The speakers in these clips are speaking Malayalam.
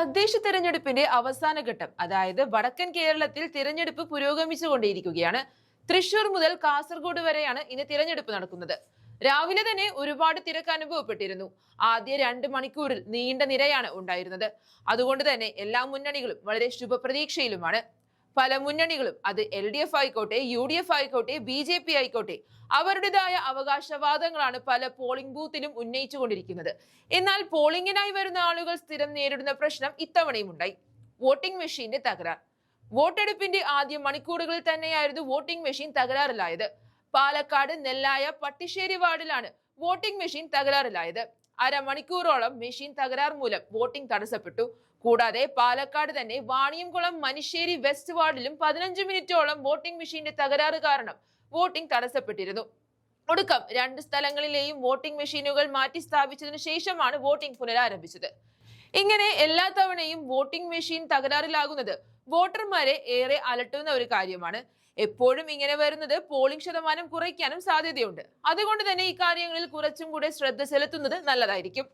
തദ്ദേശ തെരഞ്ഞെടുപ്പിന്റെ അവസാന ഘട്ടം അതായത് വടക്കൻ കേരളത്തിൽ തിരഞ്ഞെടുപ്പ് പുരോഗമിച്ചുകൊണ്ടേയിരിക്കുകയാണ്. തൃശൂർ മുതൽ കാസർഗോഡ് വരെയാണ് ഇന്ന് തിരഞ്ഞെടുപ്പ് നടക്കുന്നത്. രാവിലെ തന്നെ ഒരുപാട് തിരക്ക് അനുഭവപ്പെട്ടിരുന്നു. ആദ്യ 2 മണിക്കൂറിൽ നീണ്ട നിരയാണ് ഉണ്ടായിരുന്നത്. അതുകൊണ്ട് തന്നെ എല്ലാ മുന്നണികളും വളരെ ശുഭപ്രതീക്ഷയിലുമാണ്. പല മുന്നണികളും അത് LDF ആയിക്കോട്ടെ, UDF ആയിക്കോട്ടെ, BJP ആയിക്കോട്ടെ, അവരുടേതായ അവകാശവാദങ്ങളാണ് പല പോളിംഗ് ബൂത്തിലും ഉന്നയിച്ചുകൊണ്ടിരിക്കുന്നത്. എന്നാൽ പോളിംഗിനായി വരുന്ന ആളുകൾ സ്ഥിരം നേരിടുന്ന പ്രശ്നം ഇത്തവണയും ഉണ്ടായി. വോട്ടിംഗ് മെഷീന്റെ തകരാർ. വോട്ടെടുപ്പിന്റെ ആദ്യ മണിക്കൂറുകളിൽ തന്നെയായിരുന്നു വോട്ടിംഗ് മെഷീൻ തകരാറിലായത്. പാലക്കാട് നെല്ലായ പട്ടിശ്ശേരി വാർഡിലാണ് വോട്ടിംഗ് മെഷീൻ തകരാറിലായത്. അരമണിക്കൂറോളം മെഷീൻ തകരാർ മൂലം വോട്ടിംഗ് തടസ്സപ്പെട്ടു. കൂടാതെ പാലക്കാട് തന്നെ വാണിയംകുളം മനിശ്ശേരി വെസ്റ്റ് വാർഡിലും 15 മിനിറ്റോളം വോട്ടിംഗ് മെഷീന്റെ തകരാറ് കാരണം വോട്ടിംഗ് തടസ്സപ്പെട്ടിരുന്നു. ഒടുക്കം 2 സ്ഥലങ്ങളിലെയും വോട്ടിംഗ് മെഷീനുകൾ മാറ്റി സ്ഥാപിച്ചതിനു ശേഷമാണ് വോട്ടിംഗ് പുനരാരംഭിച്ചത്. ഇങ്ങനെ എല്ലാ തവണയും വോട്ടിംഗ് മെഷീൻ തകരാറിലാകുന്നത് വോട്ടർമാരെ ഏറെ അലട്ടുന്ന ഒരു കാര്യമാണ്. എപ്പോഴും ഇങ്ങനെ വരുന്നത് പോളിംഗ് ശതമാനം കുറയ്ക്കാനും സാധ്യതയുണ്ട്. അതുകൊണ്ട് തന്നെ ഇക്കാര്യങ്ങളിൽ കുറച്ചും കൂടെ ശ്രദ്ധ ചെലുത്തുന്നത് നല്ലതായിരിക്കും.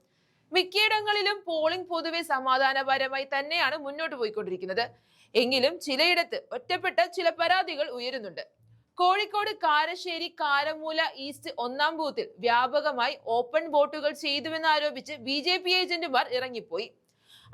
മിക്കയിടങ്ങളിലും പോളിംഗ് പൊതുവെ സമാധാനപരമായി തന്നെയാണ് മുന്നോട്ട് പോയിക്കൊണ്ടിരിക്കുന്നത്. എങ്കിലും ചിലയിടത്ത് ഒറ്റപ്പെട്ട ചില പരാതികൾ ഉയരുന്നുണ്ട്. കോഴിക്കോട് കാരശ്ശേരി കാരമൂല ഈസ്റ്റ് 1-ാം ബൂത്തിൽ വ്യാപകമായി ഓപ്പൺ വോട്ടുകൾ ചെയ്തുവെന്നാരോപിച്ച് BJP ഏജന്റുമാർ ഇറങ്ങിപ്പോയി.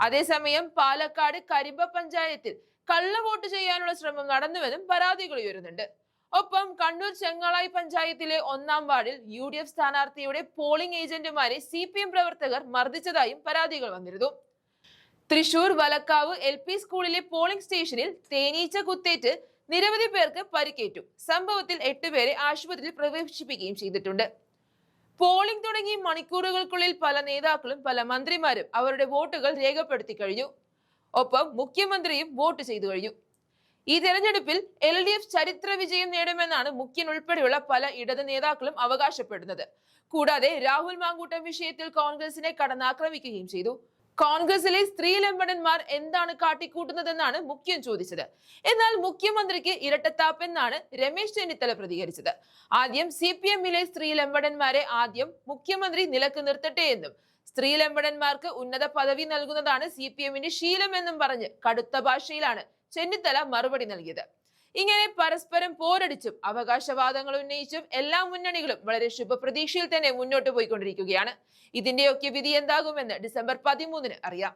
അതേസമയം പാലക്കാട് കരിമ്പ പഞ്ചായത്തിൽ കള്ളവോട്ട് ചെയ്യാനുള്ള ശ്രമം നടന്നുവെന്നും പരാതികൾ ഉയരുന്നുണ്ട്. ഒപ്പം കണ്ണൂർ ചെങ്ങളായി പഞ്ചായത്തിലെ 1-ാം വാർഡിൽ UDF സ്ഥാനാർത്ഥിയുടെ പോളിംഗ് ഏജന്റുമാരെ CPM പ്രവർത്തകർ മർദ്ദിച്ചതായും പരാതികൾ വന്നിരുന്നു. തൃശൂർ വലക്കാവ് LP സ്കൂളിലെ പോളിംഗ് സ്റ്റേഷനിൽ തേനീച്ച കുത്തേറ്റ് നിരവധി പേർക്ക് പരിക്കേറ്റു. സംഭവത്തിൽ 8 പേരെ ആശുപത്രിയിൽ പ്രവേശിപ്പിക്കുകയും ചെയ്തിട്ടുണ്ട്. പോളിംഗ് തുടങ്ങി മണിക്കൂറുകൾക്കുള്ളിൽ പല നേതാക്കളും പല മന്ത്രിമാരും അവരുടെ വോട്ടുകൾ രേഖപ്പെടുത്തി കഴിഞ്ഞു. ഒപ്പം മുഖ്യമന്ത്രിയും വോട്ട് ചെയ്തു കഴിഞ്ഞു. ഈ തെരഞ്ഞെടുപ്പിൽ LDF ചരിത്ര വിജയം നേടുമെന്നാണ് മുഖ്യൻ ഉൾപ്പെടെയുള്ള പല ഇടത് നേതാക്കളും അവകാശപ്പെടുന്നത്. കൂടാതെ രാഹുൽ മാങ്കൂട്ടം വിഷയത്തിൽ കോൺഗ്രസിനെ കടന്നാക്രമിക്കുകയും ചെയ്തു. കോൺഗ്രസിലെ സ്ത്രീ ലംബടന്മാർ എന്താണ് കാട്ടിക്കൂട്ടുന്നതെന്നാണ് മുഖ്യൻ ചോദിച്ചത്. എന്നാൽ മുഖ്യമന്ത്രിക്ക് ഇരട്ടത്താപ്പെന്നാണ് രമേശ് ചെന്നിത്തല പ്രതികരിച്ചത്. ആദ്യം CPM-ലെ സ്ത്രീ ലംബടന്മാരെ ആദ്യം മുഖ്യമന്ത്രി നിലക്ക് നിർത്തട്ടെ എന്നും സ്ത്രീ ലംബടന്മാർക്ക് ഉന്നത പദവി നൽകുന്നതാണ് CPM-ന്റെ ശീലമെന്നും പറഞ്ഞ് കടുത്ത ഭാഷയിലാണ് ചെന്നിത്തല മറുപടി നൽകിയത്. ഇങ്ങനെ പരസ്പരം പോരടിച്ചും അവകാശവാദങ്ങൾ ഉന്നയിച്ചും എല്ലാ മുന്നണികളും വളരെ ശുഭപ്രതീക്ഷയിൽ തന്നെ മുന്നോട്ട് പോയിക്കൊണ്ടിരിക്കുകയാണ്. ഇതിന്റെയൊക്കെ വിധി എന്താകുമെന്ന് ഡിസംബർ 13-ന് അറിയാം.